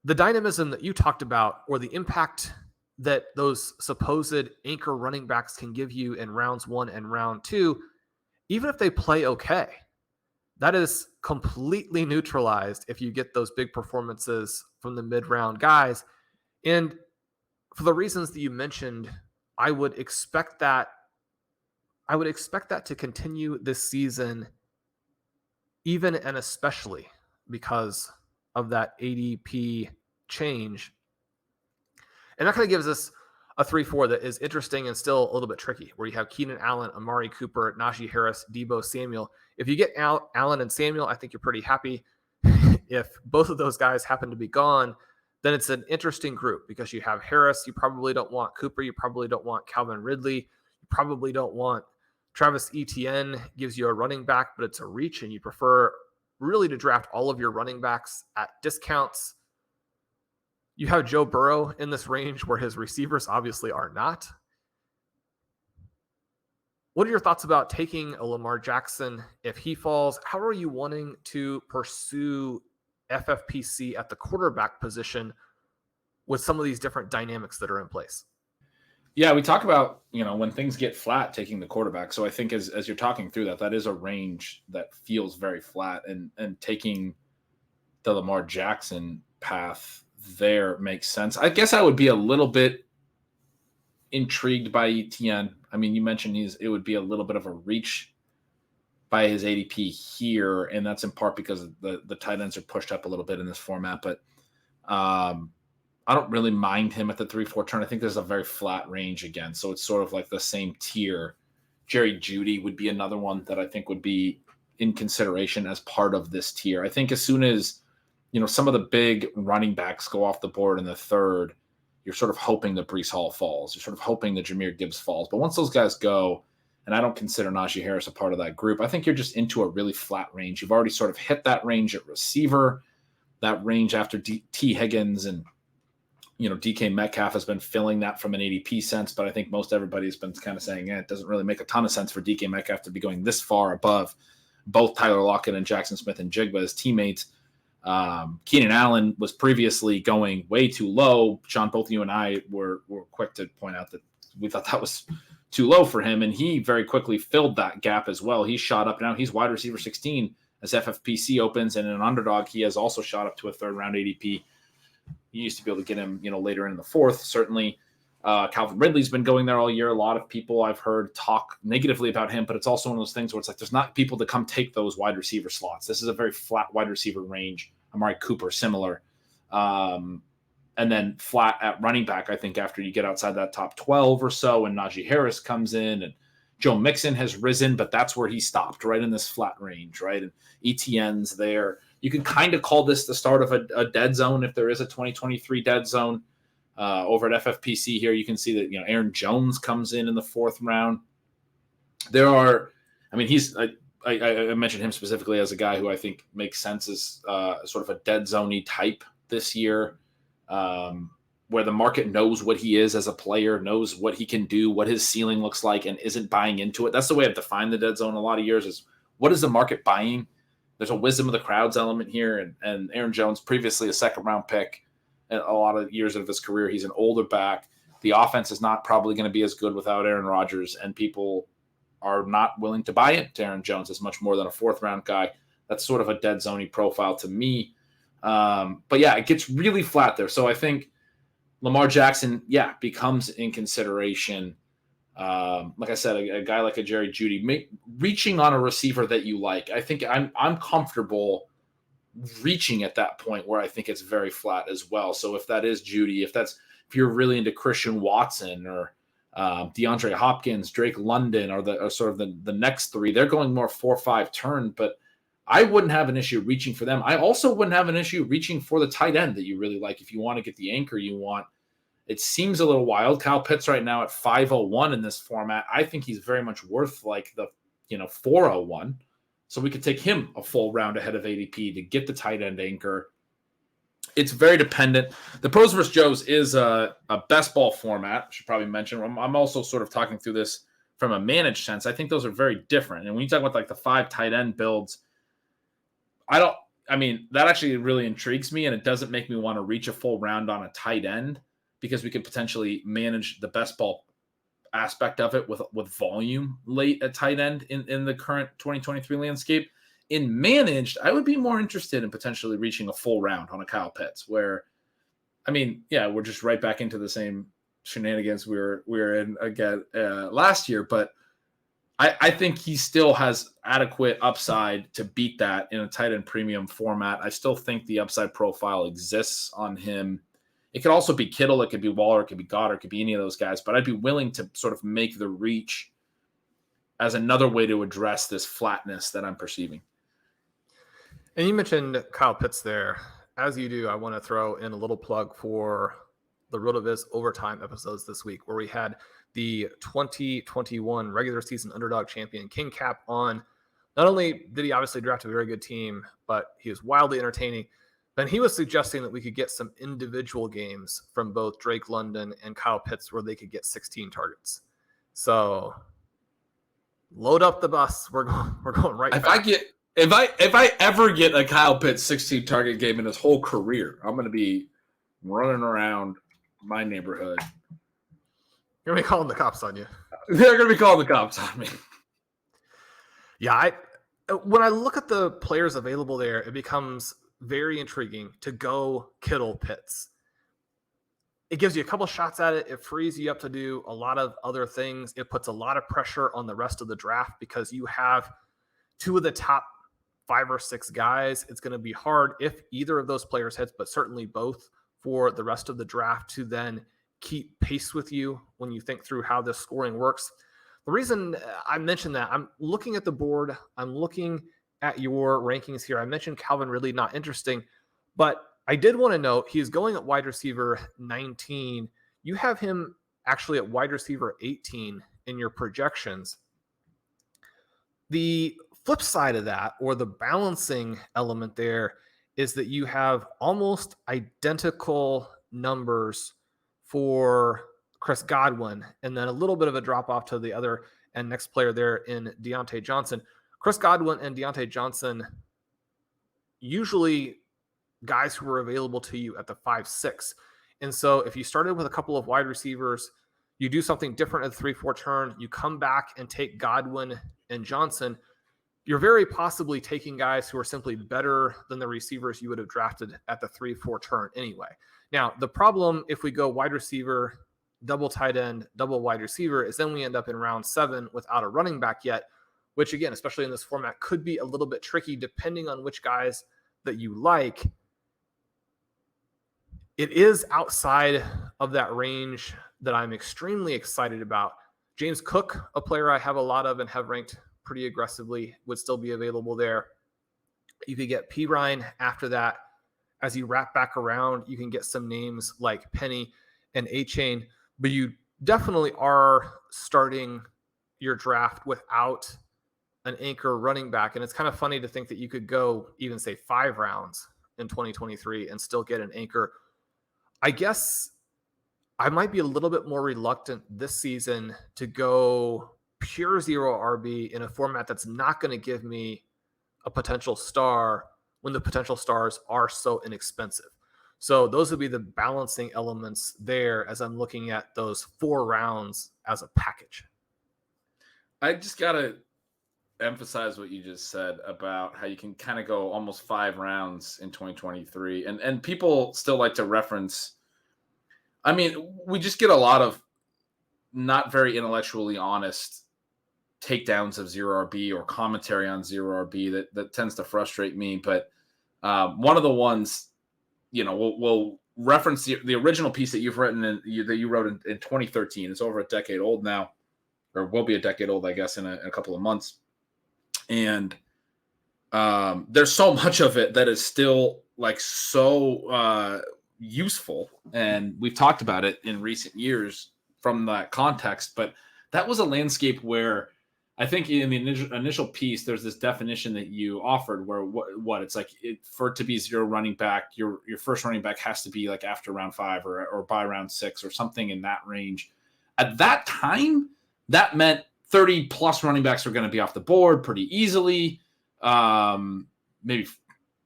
The dynamism that you talked about, or the impact that those supposed anchor running backs can give you in rounds 1 and round 2, even if they play okay, that is completely neutralized if you get those big performances from the mid-round guys. And for the reasons that you mentioned, I would expect that to continue this season, even and especially because of that ADP change. And that kind of gives us a 3-4 that is interesting and still a little bit tricky, where you have Keenan Allen, Amari Cooper, Najee Harris, Debo Samuel. If you get Allen and Samuel, I think you're pretty happy. If both of those guys happen to be gone, then it's an interesting group because you have Harris, you probably don't want Cooper, you probably don't want Calvin Ridley, you probably don't want Travis Etienne. Gives you a running back, but it's a reach, and you prefer really to draft all of your running backs at discounts. You have Joe Burrow in this range where his receivers obviously are not. What are your thoughts about taking a Lamar Jackson if he falls? How are you wanting to pursue FFPC at the quarterback position with some of these different dynamics that are in place? Yeah, we talk about, when things get flat, taking the quarterback. So I think as you're talking through that is a range that feels very flat, and taking the Lamar Jackson path there makes sense. I guess I would be a little bit intrigued by Etienne. I mean, you mentioned it would be a little bit of a reach by his ADP here, and that's in part because the tight ends are pushed up a little bit in this format. But I don't really mind him at the 3-4 turn. I think there's a very flat range again, so it's sort of like the same tier. Jerry Jeudy would be another one that I think would be in consideration as part of this tier. I think as soon as some of the big running backs go off the board in the third, you're sort of hoping that Breece Hall falls. You're sort of hoping that Jahmyr Gibbs falls. But once those guys go, and I don't consider Najee Harris a part of that group, I think you're just into a really flat range. You've already sort of hit that range at receiver, that range after T. Higgins, and DK Metcalf has been filling that from an ADP sense, but I think most everybody has been kind of saying, it doesn't really make a ton of sense for DK Metcalf to be going this far above both Tyler Lockett and Jackson Smith and Jigba as teammates. Keenan Allen was previously going way too low. Sean, both you and I were quick to point out that we thought that was too low for him, and he very quickly filled that gap as well. He shot up. Now he's wide receiver 16 as FFPC opens, and in an Underdog, he has also shot up to a third-round ADP. You used to be able to get him, later in the fourth. Certainly, Calvin Ridley's been going there all year. A lot of people I've heard talk negatively about him, but it's also one of those things where it's like there's not people to come take those wide receiver slots. This is a very flat wide receiver range. Amari Cooper, similar. And then flat at running back, I think, after you get outside that top 12 or so, and Najee Harris comes in, and Joe Mixon has risen, but that's where he stopped, right in this flat range, right? And ETN's there. You can kind of call this the start of a dead zone if there is a 2023 dead zone. Over at FFPC here, you can see that Aaron Jones comes in the fourth round. There are, I mentioned him specifically as a guy who I think makes sense as sort of a dead zone-y type this year, where the market knows what he is as a player, knows what he can do, what his ceiling looks like, and isn't buying into it. That's the way I've defined the dead zone a lot of years is what is the market buying? There's a wisdom of the crowds element here, and Aaron Jones, previously a second-round pick, a lot of years of his career, he's an older back. The offense is not probably going to be as good without Aaron Rodgers, and people are not willing to buy into Aaron Jones as much more than a fourth-round guy. That's sort of a dead zone-y profile to me. But yeah, it gets really flat there. So I think Lamar Jackson, becomes in consideration. Like I said, a guy like a Jerry Jeudy, reaching on a receiver that you like. I think I'm comfortable reaching at that point where I think it's very flat as well. So if that is Jeudy, if you're really into Christian Watson or DeAndre Hopkins, Drake London, or sort of the next three, they're going more 4-5 turn, but I wouldn't have an issue reaching for them. I also wouldn't have an issue reaching for the tight end that you really like if you want to get the anchor you want. It seems a little wild. Kyle Pitts right now at 501 in this format. I think he's very much worth like the 401. So we could take him a full round ahead of ADP to get the tight end anchor. It's very dependent. The Pros vs. Joes is a best ball format. I should probably mention. I'm also sort of talking through this from a managed sense. I think those are very different. And when you talk about like the 5 tight end builds, that actually really intrigues me, and it doesn't make me want to reach a full round on a tight end because we could potentially manage the best ball aspect of it with volume late at tight end in the current 2023 landscape. In managed, I would be more interested in potentially reaching a full round on a Kyle Pitts, where, we're just right back into the same shenanigans we were in again last year, but I think he still has adequate upside to beat that in a tight end premium format. I still think the upside profile exists on him It could also be Kittle, it could be Waller, it could be Goddard, it could be any of those guys. But I'd be willing to sort of make the reach as another way to address this flatness that I'm perceiving. And you mentioned Kyle Pitts there. As you do, I want to throw in a little plug for the RotoViz overtime episodes this week, where we had the 2021 regular season underdog champion King Cap on. Not only did he obviously draft a very good team, but he was wildly entertaining. And he was suggesting that we could get some individual games from both Drake London and Kyle Pitts where they could get 16 targets. So load up the bus. We're going right back. If I ever get a Kyle Pitts 16 target game in his whole career, I'm going to be running around my neighborhood. You're going to be calling the cops on you. They're going to be calling the cops on me. Yeah, when I look at the players available there, it becomes very intriguing to go Kittle Pitts. It gives you a couple shots at it. It frees you up to do a lot of other things. It puts a lot of pressure on the rest of the draft because you have two of the top 5 or 6 guys. It's going to be hard if either of those players hits, but certainly both, for the rest of the draft to then keep pace with you when you think through how this scoring works. The reason I mentioned that, I'm looking at the board, I'm looking at your rankings here. I mentioned Calvin Ridley, not interesting, but I did want to note he's going at wide receiver 19. You have him actually at wide receiver 18 in your projections. The flip side of that, or the balancing element there, is that you have almost identical numbers for Chris Godwin, and then a little bit of a drop off to the other and next player there in Deontay Johnson. Chris Godwin and Deontay Johnson, usually guys who were available to you at the 5-6. And so if you started with a couple of wide receivers, you do something different at the 3-4 turn, you come back and take Godwin and Johnson, you're very possibly taking guys who are simply better than the receivers you would have drafted at the 3-4 turn anyway. Now, the problem if we go wide receiver, double tight end, double wide receiver, is then we end up in round 7 without a running back yet, which again, especially in this format, could be a little bit tricky depending on which guys that you like. It is outside of that range that I'm extremely excited about. James Cook, a player I have a lot of and have ranked pretty aggressively, would still be available there. You could get P. Ryan after that. As you wrap back around, you can get some names like Penny and A-Chain, but you definitely are starting your draft without an anchor running back. And it's kind of funny to think that you could go even say 5 rounds in 2023 and still get an anchor. I guess I might be a little bit more reluctant this season to go pure zero RB in a format that's not going to give me a potential star when the potential stars are so inexpensive. So those would be the balancing elements there as I'm looking at those 4 rounds as a package. I just got to emphasize what you just said about how you can kind of go almost 5 rounds in 2023. And people still like to reference, I mean, we just get a lot of not very intellectually honest takedowns of zero RB or commentary on zero RB that tends to frustrate me. But one of the ones, you know, we'll reference the original piece that you've written that you wrote in 2013. It's over a decade old now, or will be a decade old, I guess, in a couple of months. And there's so much of it that is still like so useful. And we've talked about it in recent years from that context, but that was a landscape where I think in the initial piece, there's this definition that you offered where what it's like for it to be zero running back, your first running back has to be like after round 5 or by round 6 or something in that range. At that time, that meant 30 plus running backs were going to be off the board pretty easily. Maybe,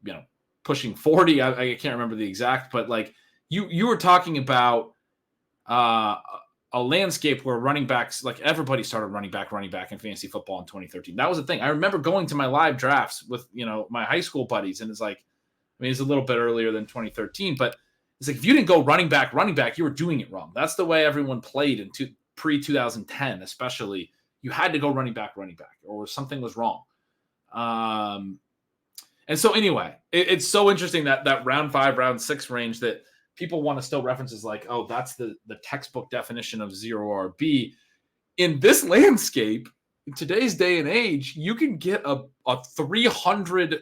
you know, pushing 40. I can't remember the exact, but like you were talking about a landscape where running backs, like everybody started running back in fantasy football in 2013. That was the thing. I remember going to my live drafts with, you know, my high school buddies, and it's like, I mean, it's a little bit earlier than 2013, but it's like if you didn't go running back, you were doing it wrong. That's the way everyone played in pre-2010, especially. You had to go running back, or something was wrong. And so anyway, it's so interesting that round 5, round 6 range that people want to still references like, oh, that's the textbook definition of zero RB. In this landscape, in today's day and age, you can get a 300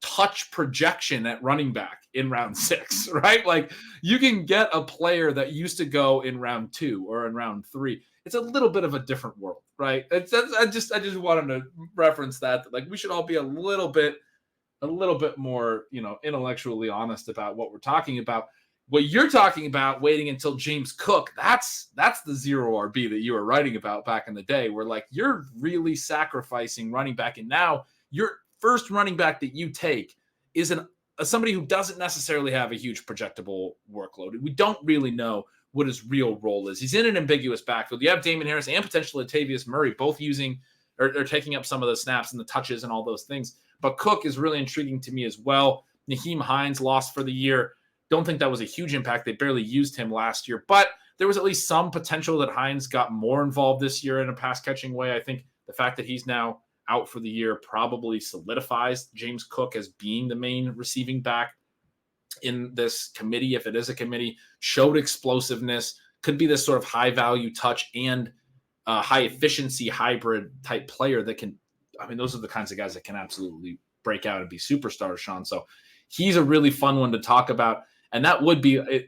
touch projection at running back in round 6, right? Like you can get a player that used to go in round 2 or in round 3. It's a little bit of a different world, right? I just wanted to reference that. Like we should all be a little bit more, intellectually honest about what we're talking about. What you're talking about, waiting until James Cook, that's the zero RB that you were writing about back in the day, where like you're really sacrificing running back, and now your first running back that you take is somebody who doesn't necessarily have a huge projectable workload. We don't really know what his real role is. He's in an ambiguous backfield. You have Damon Harris and potentially Latavius Murray both using or taking up some of the snaps and the touches and all those things. But Cook is really intriguing to me as well. Nyheim Hines lost for the year. Don't think that was a huge impact. They barely used him last year, but there was at least some potential that Hines got more involved this year in a pass catching way. I think the fact that he's now out for the year probably solidifies James Cook as being the main receiving back in this committee. If it is a committee, showed explosiveness, could be this sort of high value touch and high efficiency hybrid type player that can, those are the kinds of guys that can absolutely break out and be superstars, Shawn. So he's a really fun one to talk about. And that would be, at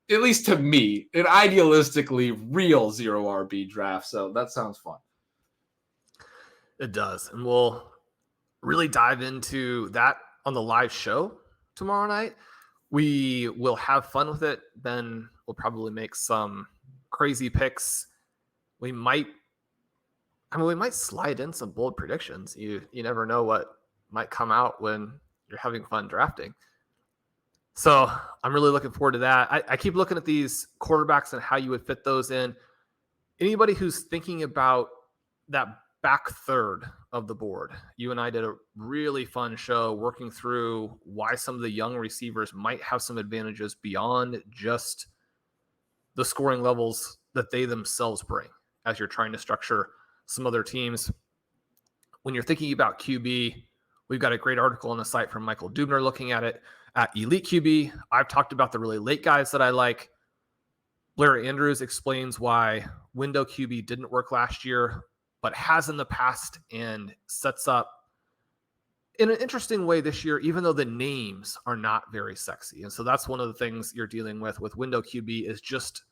least to me, an idealistically real zero RB draft. So that sounds fun. It does. And we'll really dive into that on the live show tomorrow night. We will have fun with it. Ben will probably make some crazy picks. We might slide in some bold predictions. You never know what might come out when you're having fun drafting. So I'm really looking forward to that. I keep looking at these quarterbacks and how you would fit those in. Anybody who's thinking about that back third of the board, you and I did a really fun show working through why some of the young receivers might have some advantages beyond just the scoring levels that they themselves bring as you're trying to structure some other teams. When you're thinking about QB, we've got a great article on the site from Michael Dubner looking at it at Elite QB. I've talked about the really late guys that I like. Blair Andrews explains why window QB didn't work last year, but has in the past, and sets up in an interesting way this year, even though the names are not very sexy. And so that's one of the things you're dealing with window QB is just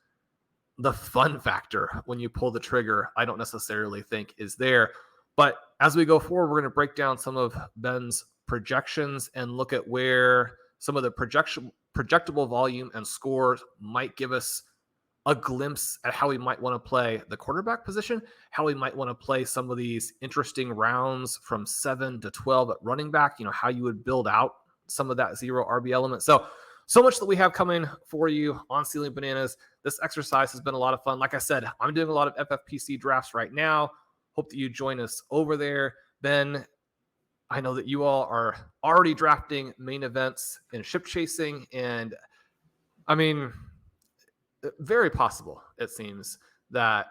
the fun factor when you pull the trigger. I don't necessarily think is there. But as we go forward, we're going to break down some of Ben's projections and look at where some of the projectable volume and scores might give us a glimpse at how we might want to play the quarterback position, how we might want to play some of these interesting rounds from 7 to 12 at running back, how you would build out some of that zero RB element. So much that we have coming for you on Stealing Bananas. This exercise has been a lot of fun. Like I said, I'm doing a lot of FFPC drafts right now. Hope that you join us over there. Ben, I know that you all are already drafting main events and ship chasing. And very possible, it seems, that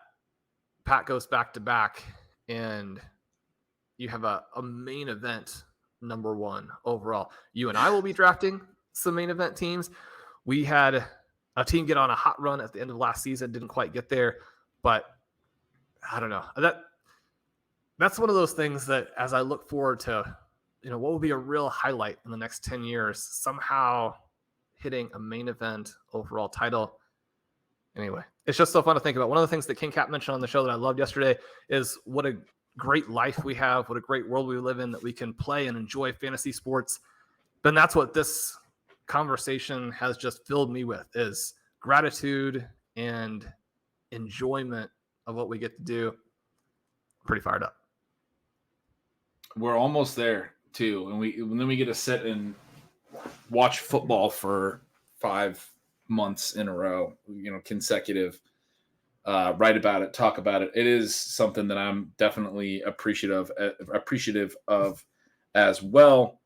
Pat goes back to back and you have a main event number 1 overall. You and I will be drafting some main event teams. We had a team get on a hot run at the end of last season, didn't quite get there, but I don't know. That's one of those things that as I look forward to, what will be a real highlight in the next 10 years, somehow hitting a main event overall title. Anyway, it's just so fun to think about. One of the things that King Cap mentioned on the show that I loved yesterday is what a great life we have, what a great world we live in, that we can play and enjoy fantasy sports. But that's what this conversation has just filled me with, is gratitude and enjoyment of what we get to do. Pretty fired up. We're almost there too. And then we get to sit and watch football for 5 months in a row, consecutive, write about it, talk about it. It is something that I'm definitely appreciative of as well.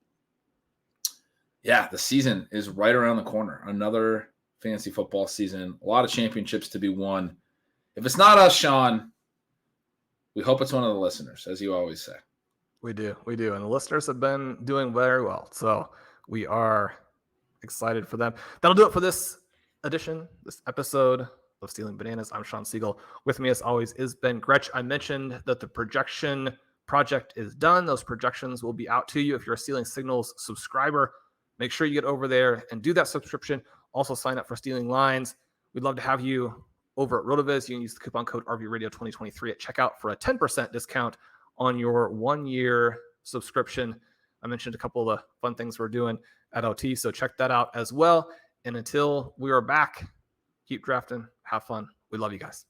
Yeah, the season is right around the corner. Another fantasy football season, a lot of championships to be won. If it's not us, Shawn, we hope it's one of the listeners, as you always say. We do. And the listeners have been doing very well. So we are excited for them. That'll do it for this episode of Stealing Bananas. I'm Shawn Siegele. With me, as always, is Ben Gretch. I mentioned that the projection project is done. Those projections will be out to you. If you're a Stealing Signals subscriber, make sure you get over there and do that subscription. Also sign up for Stealing Lines. We'd love to have you over at RotoViz. You can use the coupon code RVRadio2023 at checkout for a 10% discount on your 1-year subscription. I mentioned a couple of the fun things we're doing at OT, so check that out as well. And until we are back, keep drafting, have fun. We love you guys.